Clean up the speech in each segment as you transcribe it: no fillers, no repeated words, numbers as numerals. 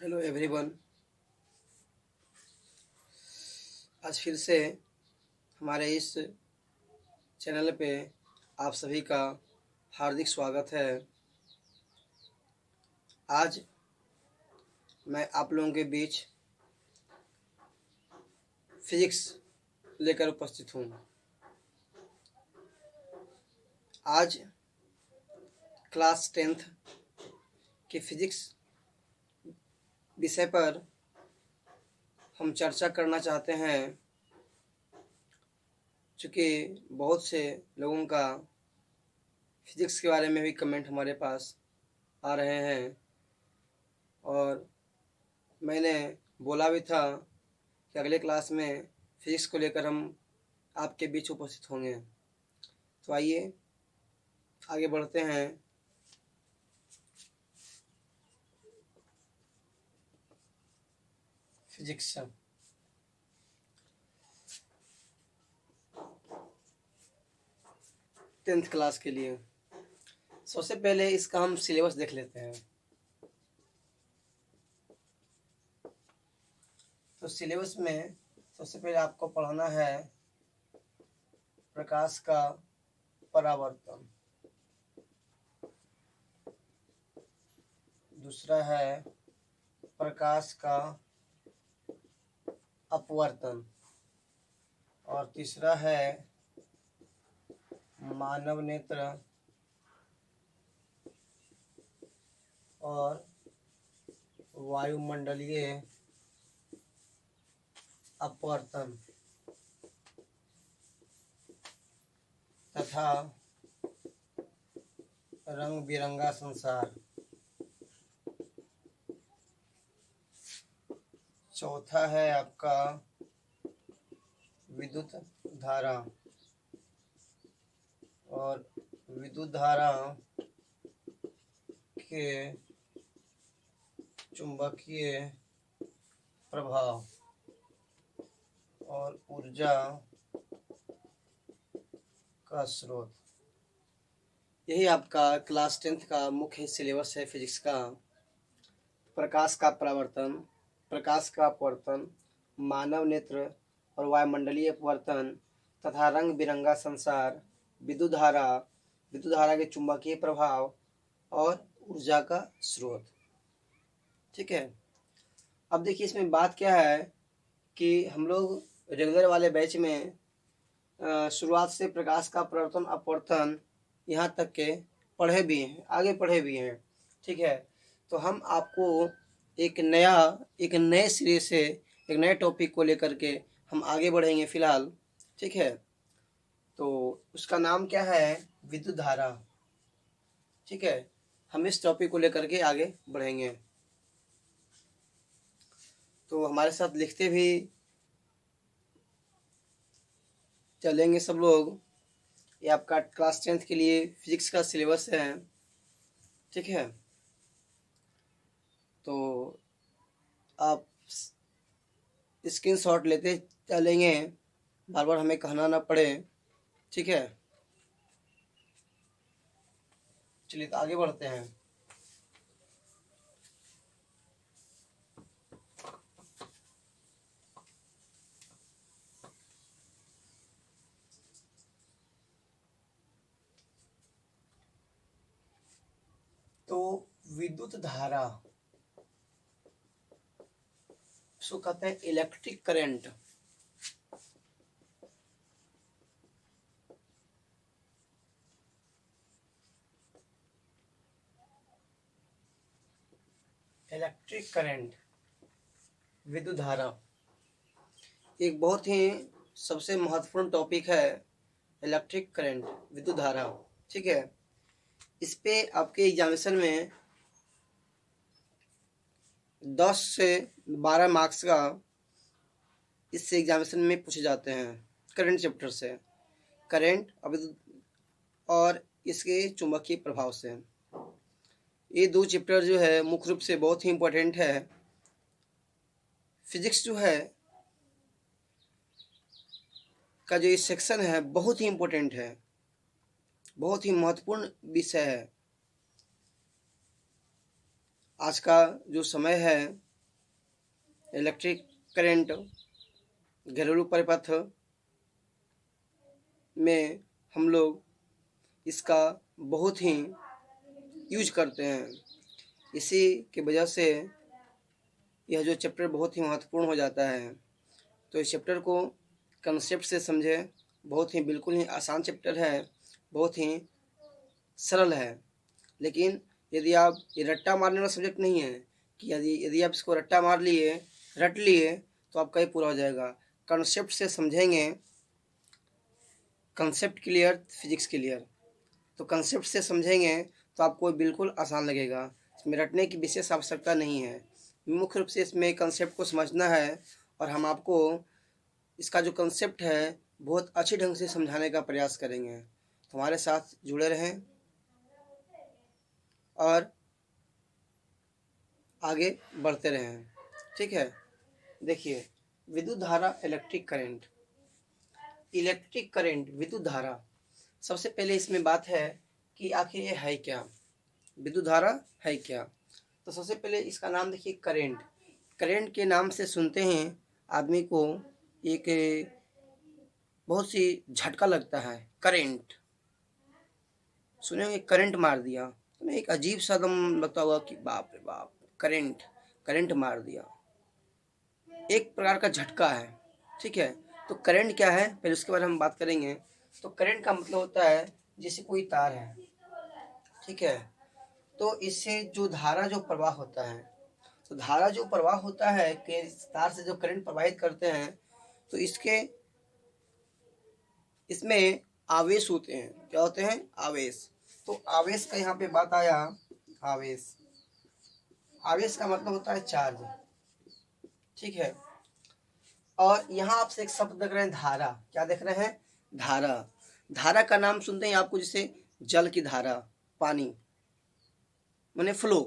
Hello everyone. आज फिर से हमारे इस चैनल पे आप सभी का हार्दिक स्वागत है। आज मैं आप लोगों के बीच फिजिक्स लेकर उपस्थित हूँ। आज क्लास 10th के फिजिक्स विषय पर हम चर्चा करना चाहते हैं, चूँकि बहुत से लोगों का फिजिक्स के बारे में भी कमेंट हमारे पास आ रहे हैं और मैंने बोला भी था कि अगले क्लास में फिजिक्स को लेकर हम आपके बीच उपस्थित होंगे। तो आइए आगे बढ़ते हैं। फिजिक्स 10th क्लास के लिए सबसे पहले इसका हम सिलेबस देख लेते हैं। तो सिलेबस में सबसे पहले आपको पढ़ना है प्रकाश का परावर्तन, दूसरा है प्रकाश का अपवर्तन और तीसरा है मानव नेत्र और वायुमंडलीय अपवर्तन तथा रंग बिरंगा संसार। चौथा है आपका विद्युत धारा और विद्युत धारा के चुंबकीय प्रभाव और ऊर्जा का स्रोत। यही आपका क्लास 10th का मुख्य सिलेबस है फिजिक्स का। प्रकाश का परावर्तन, प्रकाश का अपवर्तन, मानव नेत्र और वायुमंडलीय अपवर्तन तथा रंग बिरंगा संसार, विद्युत धारा के चुंबकीय प्रभाव और ऊर्जा का स्रोत। ठीक है। अब देखिए इसमें बात क्या है कि हम लोग रेगुलर वाले बैच में शुरुआत से प्रकाश का परावर्तन अपवर्तन यहाँ तक के पढ़े भी हैं, आगे पढ़े भी हैं। ठीक है। तो हम आपको एक नए सिरे से एक नए टॉपिक को लेकर के हम आगे बढ़ेंगे फिलहाल। ठीक है। तो उसका नाम क्या है? विद्युत धारा। ठीक है। हम इस टॉपिक को लेकर के आगे बढ़ेंगे। तो हमारे साथ लिखते भी चलेंगे सब लोग। ये आपका क्लास 10th के लिए फिजिक्स का सिलेबस है। ठीक है। तो आप स्क्रीनशॉट लेते चलेंगे, बार बार हमें कहना ना पड़े। ठीक है। चलिए तो आगे बढ़ते हैं। तो विद्युत धारा, इसको कहते हैं इलेक्ट्रिक करंट। इलेक्ट्रिक करंट, विद्युत धारा एक बहुत ही सबसे महत्वपूर्ण टॉपिक है। इलेक्ट्रिक करंट, विद्युत धारा। ठीक है। इस पे आपके एग्जामिनेशन में 10 से 12 मार्क्स का इससे एग्जामिनेशन में पूछे जाते हैं। करंट चैप्टर से, करंट और इसके चुंबकीय प्रभाव से। ये दो चैप्टर जो है मुख्य रूप से बहुत ही इम्पोर्टेंट है। फिजिक्स जो है का जो ये सेक्शन है बहुत ही इम्पोर्टेंट है, बहुत ही महत्वपूर्ण विषय है। आज का जो समय है इलेक्ट्रिक करंट घरेलू परिपथ में हम लोग इसका बहुत ही यूज करते हैं। इसी की वजह से यह जो चैप्टर बहुत ही महत्वपूर्ण हो जाता है। तो इस चैप्टर को कंसेप्ट से समझें। बहुत ही बिल्कुल ही आसान चैप्टर है, बहुत ही सरल है। लेकिन यदि आप ये रट्टा मारने वाला सब्जेक्ट नहीं है कि यदि यदि आप इसको रट्टा मार लिए, रट लिए, तो आपका ही पूरा हो जाएगा। कंसेप्ट से समझेंगे, कंसेप्ट क्लियर फिजिक्स क्लियर। तो कंसेप्ट से समझेंगे तो आपको बिल्कुल आसान लगेगा। इसमें रटने की विशेष आवश्यकता नहीं है। मुख्य रूप से इसमें कंसेप्ट को समझना है और हम आपको इसका जो कंसेप्ट है बहुत अच्छे ढंग से समझाने का प्रयास करेंगे। तो हमारे साथ जुड़े रहें और आगे बढ़ते रहें। ठीक है, देखिए विद्युत धारा, इलेक्ट्रिक करंट। इलेक्ट्रिक करंट, विद्युत धारा, सबसे पहले इसमें बात है कि आखिर ये है क्या, विद्युत धारा है क्या। तो सबसे पहले इसका नाम देखिए करंट। करंट के नाम से सुनते हैं आदमी को एक बहुत सी झटका लगता है। करंट सुनेंगे, करंट मार दिया, तो एक अजीब सा दम लगता होगा कि बाप रे बाप, करंट, करंट मार दिया, एक प्रकार का झटका है। ठीक है, तो करंट क्या है पहले उसके बारे में हम बात करेंगे। तो करंट का मतलब होता है जैसे कोई तार है, ठीक है, तो इससे जो धारा जो प्रवाह होता है, तो धारा जो प्रवाह होता है कि तार से जो करंट प्रवाहित करते हैं, तो इसमें आवेश होते हैं। क्या होते हैं? आवेश। तो आवेश का यहाँ पे बात आया। आवेश, आवेश का मतलब होता है चार्ज। ठीक है, और यहाँ आपसे एक शब्द देख रहे हैं धारा। क्या देख रहे हैं? धारा। धारा का नाम सुनते हैं आपको, जैसे जल की धारा, पानी माने फ्लो।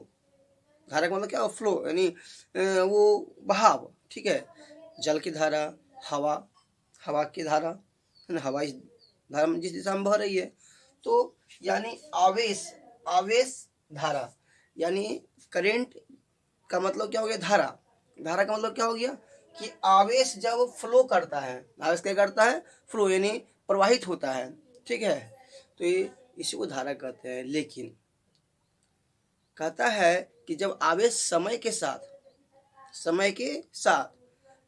धारा का मतलब क्या? फ्लो यानी वो बहाव। ठीक है, जल की धारा, हवा, हवा की धारा, है ना, हवा इस धारा में जिस दिशा में बह रही है। तो यानी आवेश, आवेश धारा, यानी करंट का मतलब क्या हो गया? धारा। धारा का मतलब क्या हो गया कि आवेश जब फ्लो करता है, आवेश क्या करता है? फ्लो, यानी प्रवाहित होता है। ठीक है, तो ये इसी को धारा कहते हैं। लेकिन कहता है कि जब आवेश समय के साथ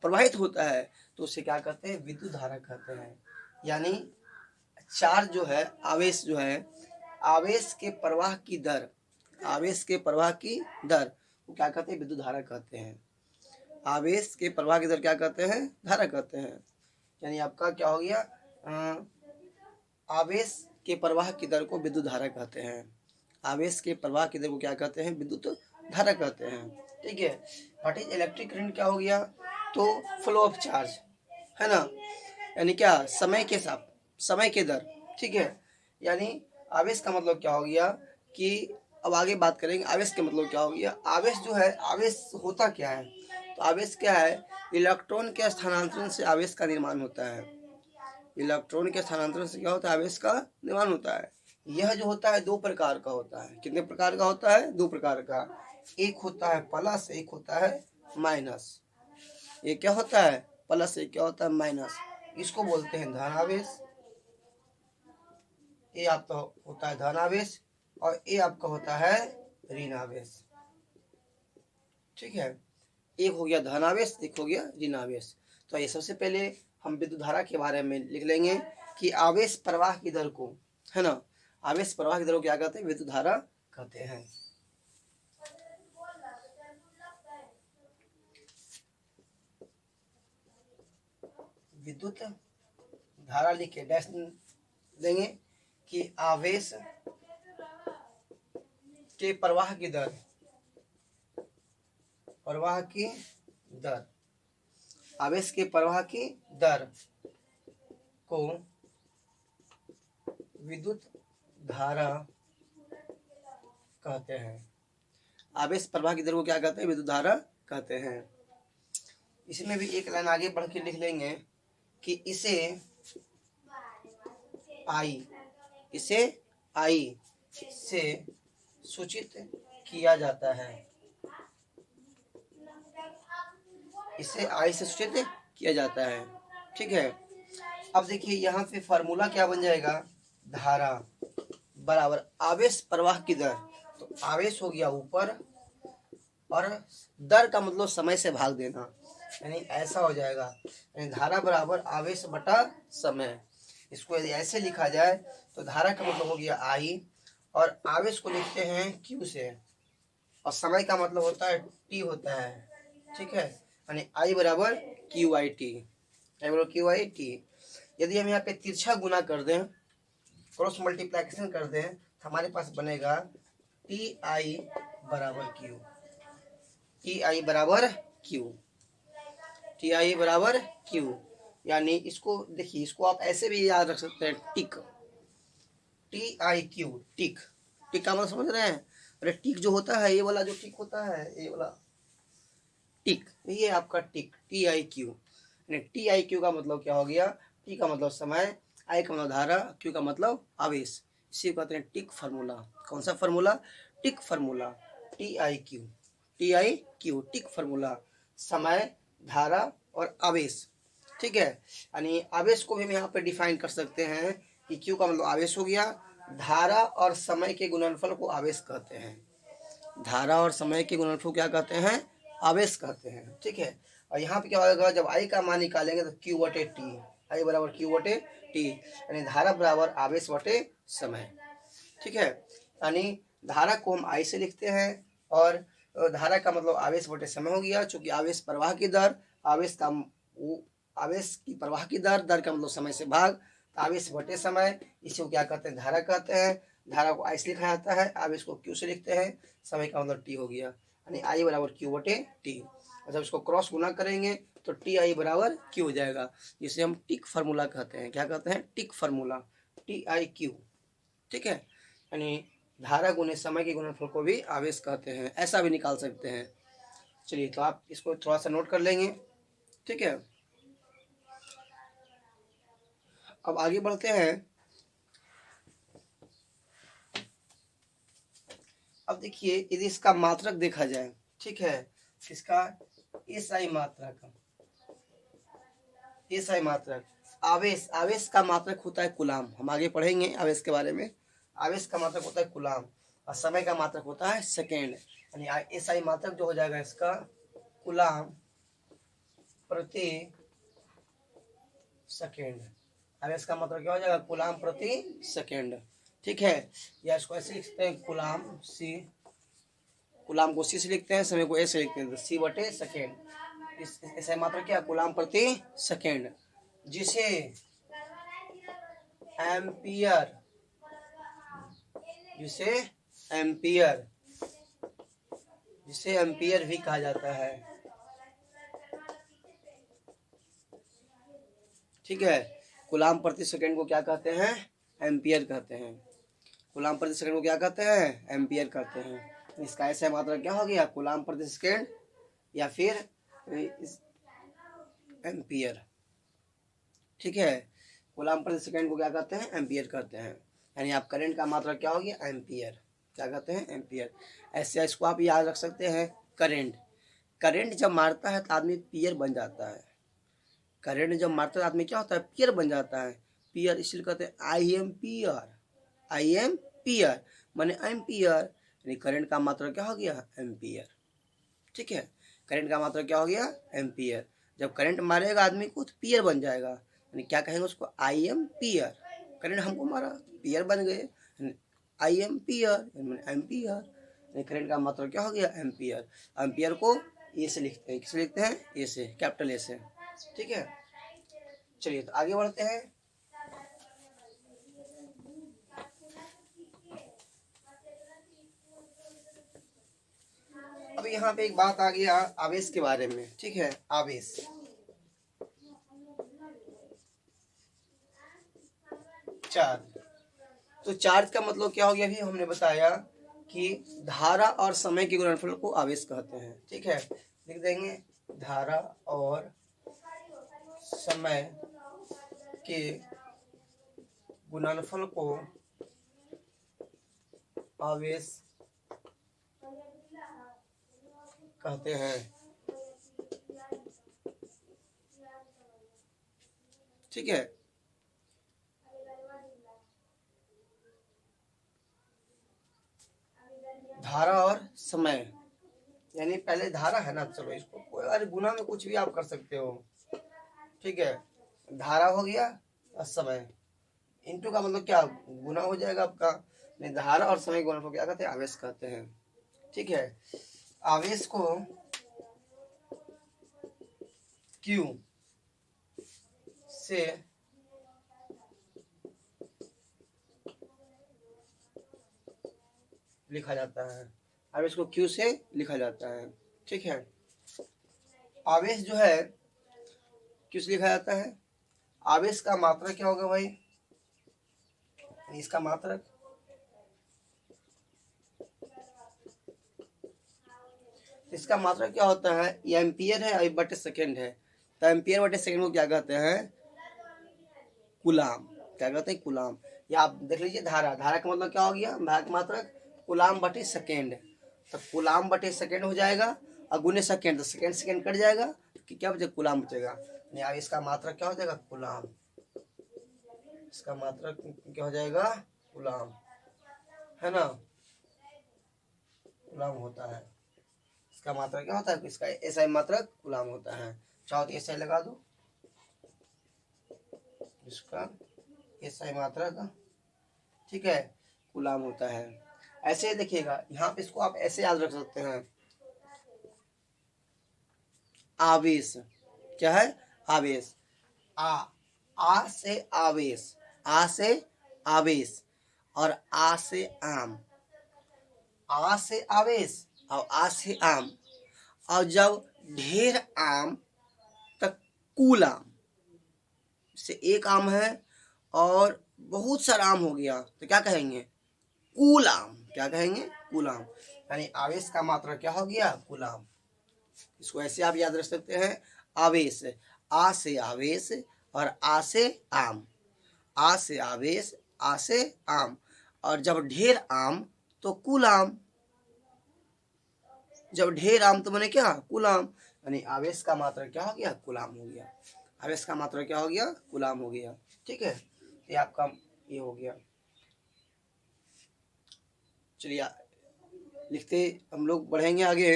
प्रवाहित होता है तो उसे क्या कहते हैं? विद्युत धारा कहते हैं। यानी चार्ज जो है, आवेश जो है, आवेश के प्रवाह की दर, आवेश के प्रवाह की दर वो क्या कहते हैं? विद्युत धारा कहते हैं। आवेश के प्रवाह की दर क्या कहते हैं? धारा कहते हैं। यानी आपका क्या हो गया? आवेश के प्रवाह की दर को विद्युत धारा कहते हैं। आवेश के प्रवाह की दर को क्या कहते हैं? विद्युत धारा कहते हैं। ठीक है, व्हाट इज इलेक्ट्रिक करंट? क्या हो गया? तो फ्लो ऑफ चार्ज, है ना, यानी क्या? समय के साथ, समय के दर। ठीक है, यानी आवेश का मतलब क्या हो गया कि अब आगे बात करेंगे आवेश का मतलब क्या हो गया। आवेश जो है, आवेश होता क्या है? तो आवेश क्या है? इलेक्ट्रॉन के स्थानांतरण से आवेश का निर्माण होता है। इलेक्ट्रॉन के स्थानांतरण से क्या होता है? आवेश का निर्माण होता है। यह जो होता है दो प्रकार का होता है। कितने प्रकार का होता है? दो प्रकार का। एक होता है प्लस, एक होता है माइनस। ये क्या होता है? प्लस, एक क्या होता है? माइनस। इसको बोलते हैं धनावेश। ये आपका होता है धनावेश और ये आपका होता है ऋणावेश। ठीक है, एक हो गया धनावेश, एक हो गया ऋणावेश। तो ये सबसे पहले हम विद्युत धारा के बारे में लिख लेंगे कि आवेश प्रवाह की दर को, है ना, आवेश प्रवाह की दर को क्या कहते हैं? विद्युत धारा कहते हैं। विद्युत धारा लिख के डैश देंगे कि आवेश के प्रवाह की दर, प्रवाह की दर, आवेश के प्रवाह की दर को विद्युत धारा कहते हैं। आवेश प्रवाह की दर को क्या कहते हैं? विद्युत धारा कहते हैं। इसमें भी एक लाइन आगे बढ़ के लिख लेंगे कि इसे आई, इसे आई से सूचित किया जाता है। इसे आई से सूचित किया जाता है। ठीक है, अब देखिए यहाँ पे फॉर्मूला क्या बन जाएगा, धारा बराबर आवेश प्रवाह की दर। तो आवेश हो गया ऊपर और दर का मतलब समय से भाग देना, यानी ऐसा हो जाएगा, यानी धारा बराबर आवेश बटा समय। इसको यदि ऐसे लिखा जाए तो धारा का मतलब हो गया आई और आवेश को लिखते हैं क्यू से और समय का मतलब होता है टी होता है। ठीक है, यानी आई बराबर क्यू आई टी, आई बराबर क्यू आई टी। यदि हम यहाँ पे तिरछा गुना कर दें, क्रॉस मल्टीप्लिकेशन कर दें, तो हमारे पास बनेगा टी आई बराबर क्यू, टी आई बराबर क्यू, टी आई बराबर क्यू। यानी इसको देखिए, इसको आप ऐसे भी याद रख सकते हैं, टिक, टी आई क्यू, टिक। टिक का मतलब समझ रहे हैं, अरे टिक जो होता है, ये वाला जो टिक होता है, ये वाला टिक, ये आपका tick, T I Q. T I Q का मतलब क्या हो गया, टी का मतलब समय, आई का मतलब धारा, क्यू का मतलब आवेश। इसी को कहते हैं टिक फार्मूला। कौन सा formula, tick formula, T I Q, T I Q, tick formula, समय, धारा और आवेश। ठीक है, यानी आवेश को भी हम यहाँ पे डिफाइन कर सकते हैं कि क्यू का मतलब आवेश हो गया, धारा और समय के गुणनफल को आवेश कहते हैं, धारा और समय के गुणनफल क्या कहते हैं, आवेश कहते हैं। ठीक है, और यहाँ पे क्या होगा, जब आई का मान निकालेंगे तो क्यू बटे टी, आई बराबर क्यू बटे टी, यानी धारा बराबर आवेश बटे समय। ठीक है, यानी धारा को हम आई से लिखते हैं और धारा का मतलब आवेश बटे समय हो गया, चूंकि आवेश प्रवाह की दर, आवेश का आवेश की प्रवाह की दर, दर का मतलब समय से भाग, तो आवेश बटे समय, इसी को क्या कहते हैं, धारा कहते हैं। धारा को आई से लिखा जाता है, आवेश को क्यू से लिखते हैं, समय का मतलब टी हो गया, यानी आई बराबर क्यू बटे टी। जब इसको क्रॉस गुना करेंगे तो टी आई बराबर क्यू हो जाएगा, जिसे हम टिक फार्मूला कहते हैं। क्या कहते हैं, टिक फार्मूला, टी आई क्यू। ठीक है, यानी धारा गुने समय के गुणनफल को भी आवेश कहते हैं, ऐसा भी निकाल सकते हैं। चलिए, तो आप इसको थोड़ा सा नोट कर लेंगे। ठीक है, अब आगे बढ़ते हैं। अब देखिए, यदि इसका मात्रक देखा जाए, ठीक है, इसका एस आई मात्रक, एस आई मात्रक, आवेश, आवेश का मात्रक होता है कूलाम, हम आगे पढ़ेंगे आवेश के बारे में। आवेश का मात्रक होता है कूलाम और समय का मात्रक होता है सेकेंड, यानी एस आई मात्रक जो हो जाएगा इसका कूलाम प्रति सेकेंड। आवेश का मतलब क्या हो जाएगा, कूलाम प्रति सेकेंड। ठीक है, या इसको ऐसे लिखते हैं, कूलाम सी, कूलाम को सी से लिखते हैं, समय को ए से लिखते हैं, तो सी बटे सेकेंड। ऐसा मात्र क्या, कूलाम प्रति सेकेंड, जिसे एम्पियर, जिसे एम्पियर, जिसे एम्पियर भी कहा जाता है। ठीक है, कूलाम प्रति सेकेंड को क्या कहते हैं, एम्पियर कहते हैं। कूलाम प्रति सेकेंड को क्या कहते हैं, एम्पियर कहते हैं। इसका ऐसा मात्रा क्या हो गया, कूलाम प्रति सेकेंड या फिर एम्पियर। ठीक है, कूलाम प्रति सेकेंड को क्या कहते हैं, एम्पियर कहते हैं। यानी आप करंट का मात्रा क्या हो गया, एम्पियर, क्या कहते हैं, एम्पियर। ऐसे इसको आप याद रख सकते हैं, करंट, करंट जब मारता है तो आदमी पियर बन जाता है। करंट जब मारता है आदमी क्या होता है, पियर बन जाता है। पियर इसलिए कहते हैं आई एम पियर, आई एम पियर माने एम्पियर, यानी करंट का मात्रा क्या हो गया, एम्पियर। ठीक है, करंट का मात्रा क्या हो गया, एम्पियर। जब करंट मारेगा आदमी को तो पियर बन जाएगा, यानी क्या कहेंगे उसको, आई एम पियर, करंट हमको मारा पियर बन गए, आई एम पियर एम्पियर। करंट का मात्रा क्या हो गया, एम्पियर। एम्पियर को ए से लिखते हैं, किसे लिखते हैं, ए से, कैपिटल ए से। ठीक है, चलिए तो आगे बढ़ते हैं। अब यहाँ पे एक बात आ गया आवेश के बारे में। ठीक है, आवेश, चार्ज। तो चार्ज का मतलब क्या हो गया, अभी हमने बताया कि धारा और समय के गुणनफल को आवेश कहते हैं। ठीक है, लिख देंगे, धारा और समय के गुणनफल को आवेश कहते हैं। ठीक है। धारा और समय, यानी पहले धारा है ना, चलो इसको कोई, अरे गुना में कुछ भी आप कर सकते हो, ठीक है। धारा हो गया और समय, इनटू का मतलब क्या, गुना हो जाएगा आपका। नहीं, धारा और समय गुणा को क्या कहते हैं, आवेश कहते हैं, ठीक है। आवेश को क्यू से लिखा जाता है, आवेश को क्यू से लिखा जाता है, ठीक है। आवेश जो है किस लिखा जाता है, आवेश का मात्रक क्या होगा भाई, इसका मात्रक, इसका मात्रक क्या होता है, ये एम्पियर है और बटे सेकेंड है, तो एम्पियर बटे सेकेंड को क्या कहते हैं, कुलाम, क्या कहते हैं, कुलाम। या आप देख लीजिए धारा, धारा का मतलब क्या हो गया, धारा का मात्रक कुलाम बटे सेकेंड, तो कुलाम बटे सेकेंड हो जाएगा, और गुने सेकेंड, तो सेकेंड सेकेंड कट जाएगा, तो क्या बचेगा, कुलाम बचेगा। यानी इसका मात्रक क्या हो जाएगा, कुलाम, इसका मात्रक क्या हो जाएगा, कुलाम, है ना, कुलाम होता है। इसका मात्रक क्या होता है, इसका ऐसा मात्रक कुलाम होता है। चाहो तो ऐसा लगा दो, इसका ऐसा मात्रक, ठीक है, गुलाम होता है। ऐसे देखिएगा यहाँ पे, इसको आप ऐसे याद रख सकते हैं, आवेश, क्या है, आवेश, आ से आवेश, आ से आवेश, और आ से आम, आ से आवेश और आ से आम, और जब ढेर आम तक कुल आम, से एक आम है और बहुत सारा आम हो गया, तो क्या कहेंगे, कुलाम, क्या कहेंगे, कुलाम। यानी आवेश का मात्रा क्या हो गया, कुलाम। इसको ऐसे आप याद रख सकते हैं, आवेश, आ से आवेश और आ से आम, आ से आवेश, आ से आम, और जब ढेर आम तो कुलाम, जब ढेर आम तो मैंने क्या, कुलाम। यानी आवेश का मात्रा क्या हो गया, कुलाम हो गया, आवेश का मात्रा क्या हो गया, कुलाम हो गया, ठीक है। ये आपका ये हो गया। चलिए लिखते हम लोग बढ़ेंगे आगे।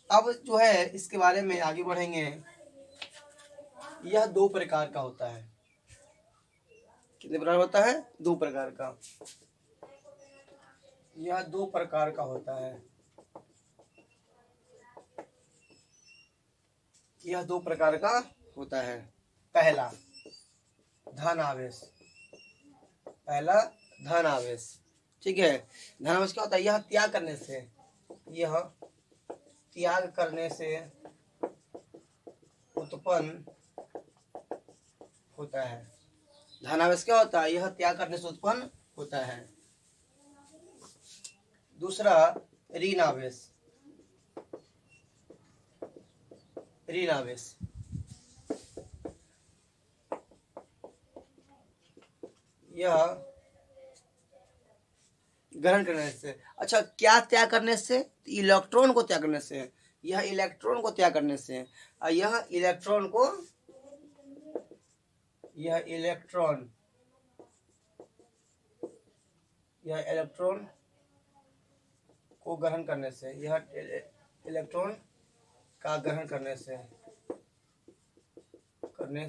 अब जो है इसके बारे में आगे बढ़ेंगे, यह दो प्रकार का होता है, कितने प्रकार होता है, दो प्रकार का, यह दो प्रकार का होता है, यह दो प्रकार का होता है। पहला धन आवेश, पहला धन आवेश, ठीक है। धन आवेश क्या होता है, यह त्याग करने से, यह त्याग करने से उत्पन्न होता है। धन आवेश क्या होता है, यह त्याग करने से उत्पन्न होता है। दूसरा ऋण आवेश, ऋण आवेश, यह ग्रहण करने से, अच्छा क्या त्याग करने से, इलेक्ट्रॉन को त्याग करने से, यह इलेक्ट्रॉन को त्याग करने से, यह इलेक्ट्रॉन को, यह इलेक्ट्रॉन, यह इलेक्ट्रॉन को ग्रहण करने से, यह इलेक्ट्रॉन का ग्रहण करने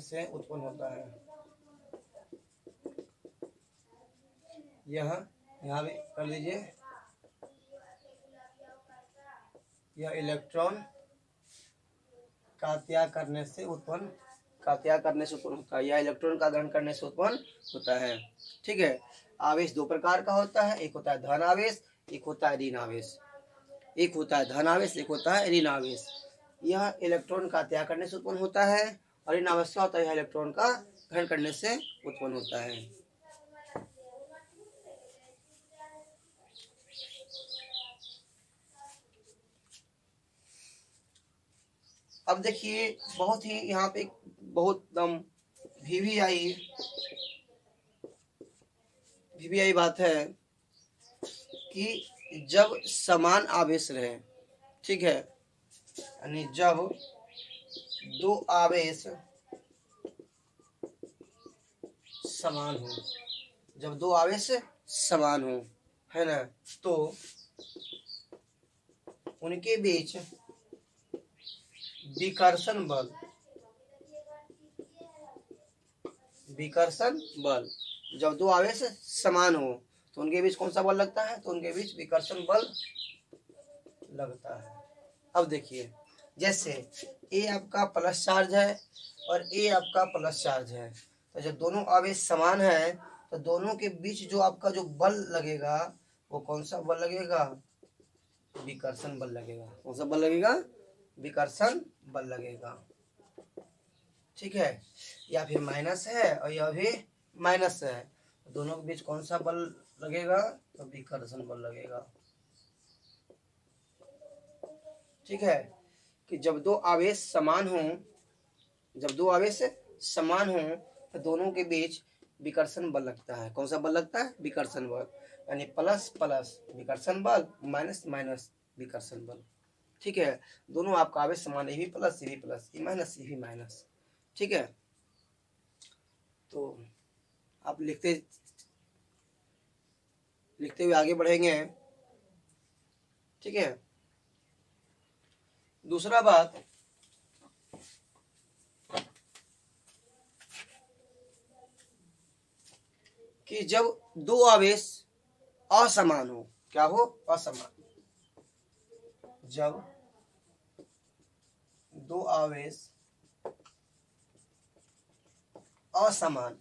से उत्पन्न होता है। यह यहाँ भी कर लीजिए, यह इलेक्ट्रॉन का त्याग करने से उत्पन्न, का त्याग करने से उत्पन्न होता है, या इलेक्ट्रॉन का ग्रहण करने से उत्पन्न होता है, ठीक है। आवेश दो प्रकार का होता है, एक होता है धन आवेश, एक होता है ऋण आवेश, एक होता है धन आवेश, एक होता है ऋण आवेश। यह इलेक्ट्रॉन का त्याग करने से उत्पन्न होता है, और ऋण आवेश क्या होता है, यह इलेक्ट्रॉन का ग्रहण करने से उत्पन्न होता है। अब देखिए बहुत ही यहाँ पे बहुत दम वीवीआई बात है कि जब समान आवेश रहे, ठीक है, यानी जब दो आवेश समान हो, जब दो आवेश समान हो, है ना, तो उनके बीच विकर्षण बल, विकर्षण बल, जब दो आवेश समान हो तो उनके बीच कौन सा बल लगता है, तो उनके बीच विकर्षण बल लगता है। अब देखिए, जैसे ए आपका प्लस चार्ज है और ए आपका प्लस चार्ज है, तो जब दोनों आवेश समान है तो दोनों के बीच जो आपका जो बल लगेगा वो कौन सा बल लगेगा, विकर्षण बल लगेगा। कौन सा बल लगेगा, विकर्षण बल लगेगा। ठीक है, या फिर माइनस है और यह भी माइनस है, दोनों के बीच कौन सा बल लगेगा, तो विकर्षण बल लगेगा। ठीक है, कि जब दो आवेश समान हो, जब दो आवेश समान हो तो दोनों के बीच विकर्षण बल लगता है। कौन सा बल लगता है, विकर्षण बल, यानी प्लस प्लस विकर्षण बल, माइनस माइनस विकर्षण बल। ठीक है, दोनों आपका आवेश समान, ये भी प्लस ये भी प्लस, ये माइनस ये भी माइनस। ठीक है, तो आप लिखते लिखते हुए आगे बढ़ेंगे। ठीक है, दूसरा बात, कि जब दो आवेश असमान हो, क्या हो, असमान, जब दो आवेश असमान,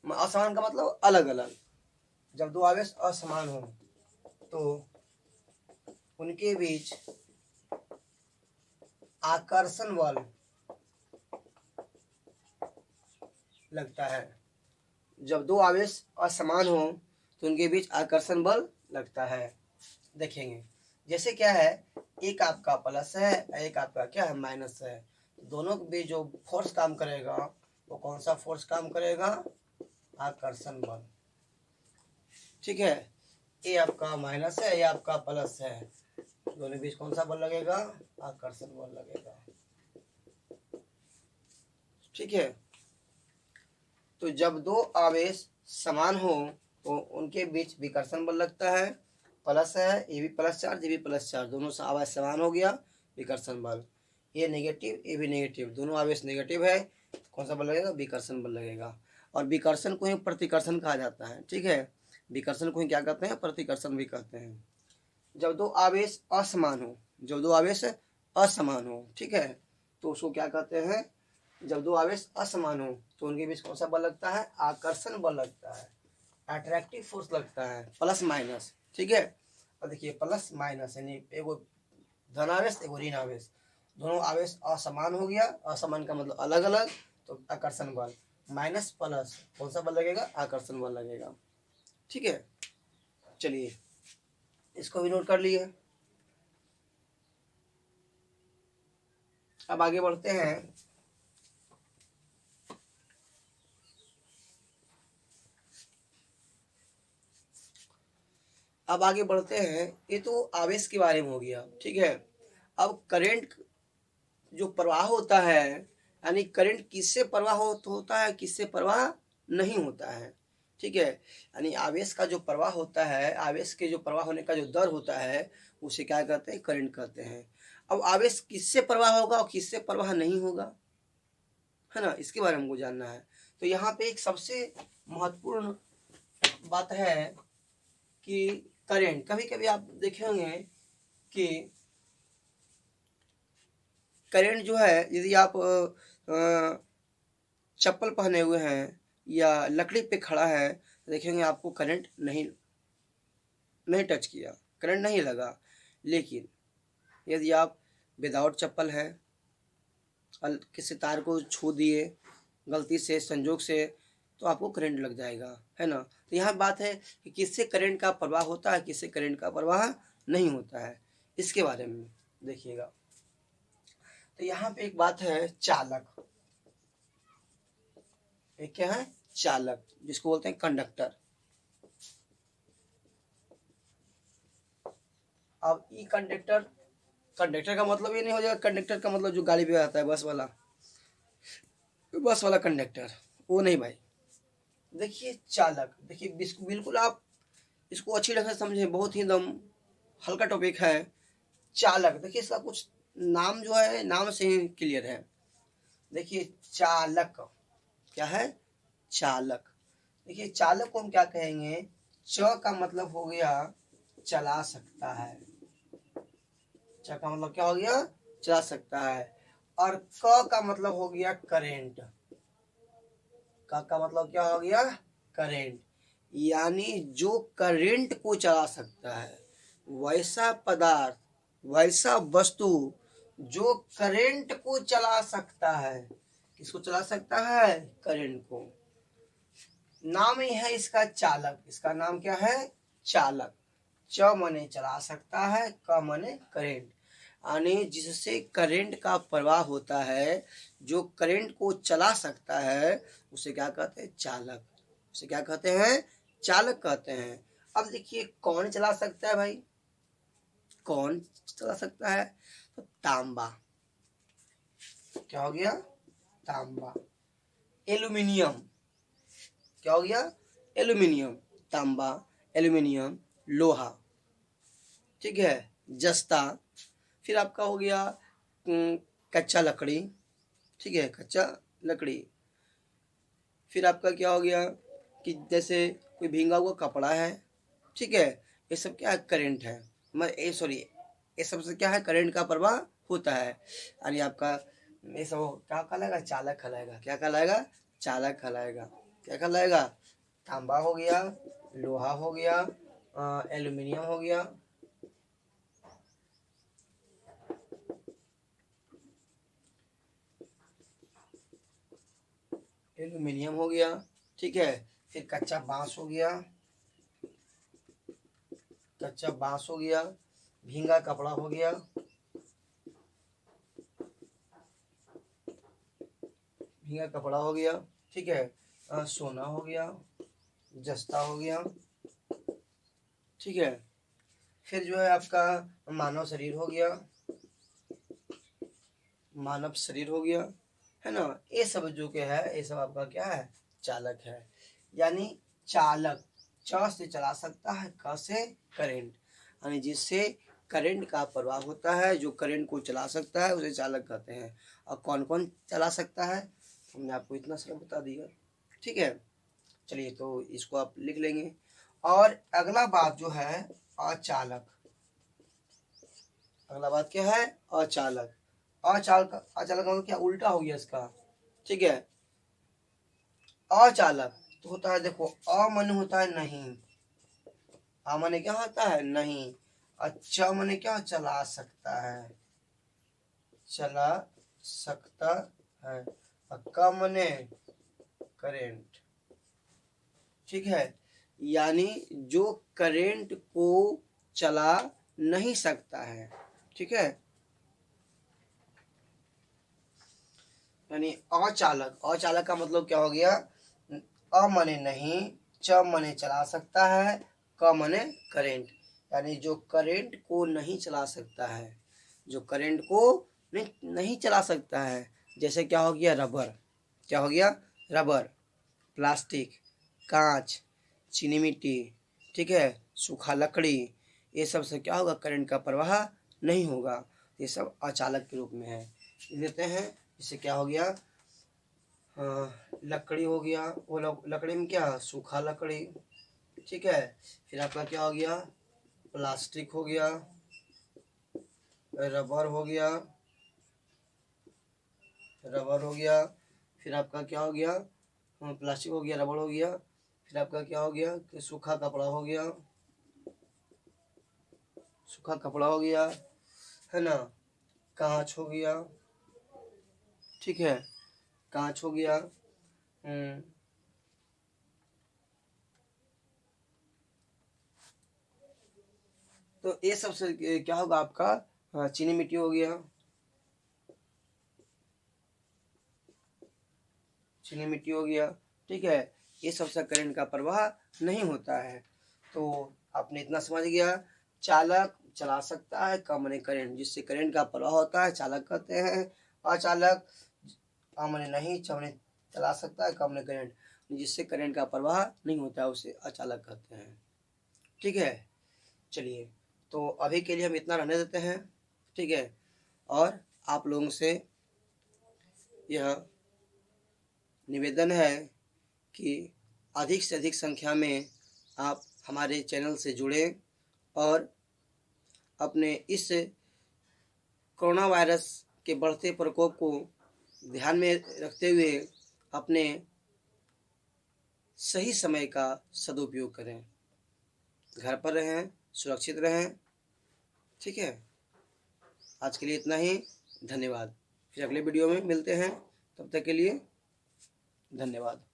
असमान का मतलब अलग अलग, जब दो आवेश असमान हो तो उनके बीच आकर्षण बल लगता है। जब दो आवेश असमान हो तो उनके बीच आकर्षण बल लगता है। देखेंगे, जैसे क्या है, एक आपका प्लस है एक आपका क्या है, माइनस है, दोनों के बीच जो फोर्स काम करेगा वो कौन सा फोर्स काम करेगा, आकर्षण बल। ठीक है, ये आपका माइनस है ये आपका प्लस है, दोनों के बीच कौन सा बल लगेगा, आकर्षण बल लगेगा। ठीक है, तो जब दो आवेश समान हो तो उनके बीच विकर्षण बल लगता है। प्लस है, ये भी प्लस चार्ज ये भी प्लस चार्ज, दोनों से आवेश समान हो गया, विकर्षण बल। ये नेगेटिव ये भी नेगेटिव, दोनों आवेश नेगेटिव है, कौन सा बल लगेगा, विकर्षण बल लगेगा। और विकर्षण को ही प्रतिकर्षण कहा जाता है। ठीक है, विकर्षण को ही क्या कहते हैं, प्रतिकर्षण भी कहते हैं। जब दो आवेश असमान हो, जब दो आवेश असमान हो, ठीक है, तो उसको क्या कहते हैं, जब दो आवेश असमान हो तो उनके बीच कौन सा बल लगता है, आकर्षण बल लगता है, अट्रैक्टिव फोर्स लगता है, प्लस माइनस। ठीक है, और देखिए प्लस माइनस यानी एगो धनावेश एगो ऋण आवेश, दोनों आवेश असमान हो गया, असमान का मतलब अलग अलग, तो आकर्षण बल, माइनस प्लस कौन सा बल लगेगा, आकर्षण बल लगेगा। ठीक है, चलिए इसको भी नोट कर लिए। अब आगे बढ़ते हैं। अब आगे बढ़ते हैं, ये तो आवेश के बारे में हो गया। ठीक है, अब करंट जो प्रवाह होता है, यानी करंट किससे प्रवाह होता है, किससे प्रवाह नहीं होता है। ठीक है, यानी आवेश का जो प्रवाह होता है, आवेश के जो प्रवाह होने का जो दर होता है उसे क्या कहते हैं, करंट कहते हैं। अब आवेश किससे प्रवाह होगा और किससे प्रवाह नहीं होगा, है ना, इसके बारे में हमको जानना है। तो यहाँ पे एक सबसे महत्वपूर्ण बात है कि करंट, कभी कभी आप देखे होंगे कि करंट जो है, यदि आप चप्पल पहने हुए हैं या लकड़ी पे खड़ा है तो देखेंगे आपको करंट नहीं नहीं टच किया, करंट नहीं लगा। लेकिन यदि आप विदाउट चप्पल है, किसी तार को छू दिए गलती से संजोग से, तो आपको करंट लग जाएगा, है ना। तो यहाँ बात है कि किससे करंट का प्रवाह होता है, किससे करंट का प्रवाह नहीं होता है, इसके बारे में देखिएगा। तो यहाँ पे एक बात है, चालक, एक क्या है, चालक, जिसको बोलते हैं कंडक्टर। अब ई कंडक्टर, कंडक्टर का मतलब ये नहीं हो जाएगा, कंडक्टर का मतलब जो गाड़ी पे आता है बस वाला, बस वाला कंडक्टर, वो नहीं भाई। देखिए चालक, देखिए बिल्कुल आप इसको अच्छी तरह से समझें, बहुत ही एकदम हल्का टॉपिक है। चालक, देखिए इसका कुछ नाम जो है, नाम से ही क्लियर है। देखिए चालक क्या है, चालक। देखिए चालक को हम क्या कहेंगे, च का मतलब हो गया चला सकता है, च का मतलब क्या हो गया, चला सकता है। और क का मतलब हो गया करेंट, का मतलब क्या हो गया, करेंट। यानी जो करेंट को चला सकता है, वैसा पदार्थ, वैसा वस्तु जो करेंट को चला सकता है। किसको चला सकता है, करेंट को। नाम ही है इसका चालक, इसका नाम क्या है, चालक। च मने चला सकता है, क मने करेंट। यानी जिससे करंट का प्रवाह होता है, जो करंट को चला सकता है, उसे क्या कहते हैं, चालक। उसे क्या कहते हैं, चालक कहते हैं। अब देखिए कौन चला सकता है भाई, कौन चला सकता है, तो तांबा। क्या हो गया, तांबा। एल्यूमिनियम, क्या हो गया, एल्यूमिनियम। तांबा, एल्यूमिनियम, लोहा, ठीक है, जस्ता। फिर आपका हो गया कच्चा लकड़ी, ठीक है, कच्चा लकड़ी। फिर आपका क्या हो गया कि जैसे कोई भींगा हुआ कपड़ा है, ठीक है, ये सब क्या है, करंट है। सॉरी, ये सब से क्या है, करंट का प्रवाह होता है। यानी आपका ये सब क्या कहलाएगा, चालक कहलाएगा। क्या कहलाएगा, चालक कहलाएगा। क्या कहलाएगा, तांबा हो गया, लोहा हो गया, एल्यूमिनियम हो गया, एल्यूमिनियम हो गया, ठीक है। फिर कच्चा बांस हो गया, कच्चा बांस हो गया, भींगा कपड़ा हो गया, भींगा कपड़ा हो गया, ठीक है, सोना हो गया, जस्ता हो गया, ठीक है। फिर जो है आपका मानव शरीर हो गया, मानव शरीर हो गया, है ना। ये सब जो क्या है, ये सब आपका क्या है, चालक है। यानी चालक, च से चला सकता है, क से करेंट, यानी जिससे करंट का प्रवाह होता है, जो करंट को चला सकता है, उसे चालक कहते हैं। और कौन कौन चला सकता है, हमने आपको इतना सारा बता दिया, ठीक है। चलिए तो इसको आप लिख लेंगे। और अगला बात जो है, अचालक। अगला बात क्या है, अचालक। अचालक, अचालक मतलब क्या, उल्टा हो गया इसका, ठीक है। अचालक तो होता है, देखो अ माने होता है नहीं, आ माने क्या होता है, नहीं। अच्छा माने क्या, चला सकता है, चला सकता है। और क माने करेंट, ठीक है। यानी जो करेंट को चला नहीं सकता है, ठीक है। यानी अचालक, अचालक का मतलब क्या हो गया, अ माने नहीं, च माने चला सकता है, क माने करेंट। यानी जो करेंट को नहीं चला सकता है, जो करेंट को नहीं चला सकता है। जैसे क्या हो गया, रबर। क्या हो गया, रबर, प्लास्टिक, कांच, चीनी मिट्टी, ठीक है, सूखा लकड़ी। ये सब से क्या होगा, करंट का प्रवाह नहीं होगा। ये सब अचालक के रूप में है। देते हैं, इससे क्या हो गया, लकड़ी हो गया, वो लकड़ी में क्या, सूखा लकड़ी, ठीक है। फिर आपका क्या हो गया, प्लास्टिक हो गया, रबर हो गया, रबर हो गया। फिर आपका क्या हो गया, प्लास्टिक हो गया, रबर हो गया। फिर आपका क्या हो गया कि सूखा कपड़ा हो गया, सूखा कपड़ा हो गया, है ना। कांच हो गया, ठीक है, कांच हो गया। तो ये सबसे क्या होगा आपका, चीनी मिट्टी हो गया, चीनी मिट्टी हो गया, ठीक है। ये सबसे करंट का प्रवाह नहीं होता है। तो आपने इतना समझ गया, चालक चला सकता है, कम माने करंट, जिससे करंट का प्रवाह होता है, चालक कहते हैं। अचालक, आ माने नहीं, च माने चला सकता है, कम नहीं करंट, जिससे करंट का प्रवाह नहीं होता है उसे अचालक कहते हैं। ठीक है, चलिए तो अभी के लिए हम इतना रहने देते हैं। ठीक है, और आप लोगों से यह निवेदन है कि अधिक से अधिक संख्या में आप हमारे चैनल से जुड़ें और अपने इस कोरोना वायरस के बढ़ते प्रकोप को ध्यान में रखते हुए अपने सही समय का सदुपयोग करें। घर पर रहें, सुरक्षित रहें। ठीक है, आज के लिए इतना ही। धन्यवाद। फिर अगले वीडियो में मिलते हैं, तब तक के लिए धन्यवाद।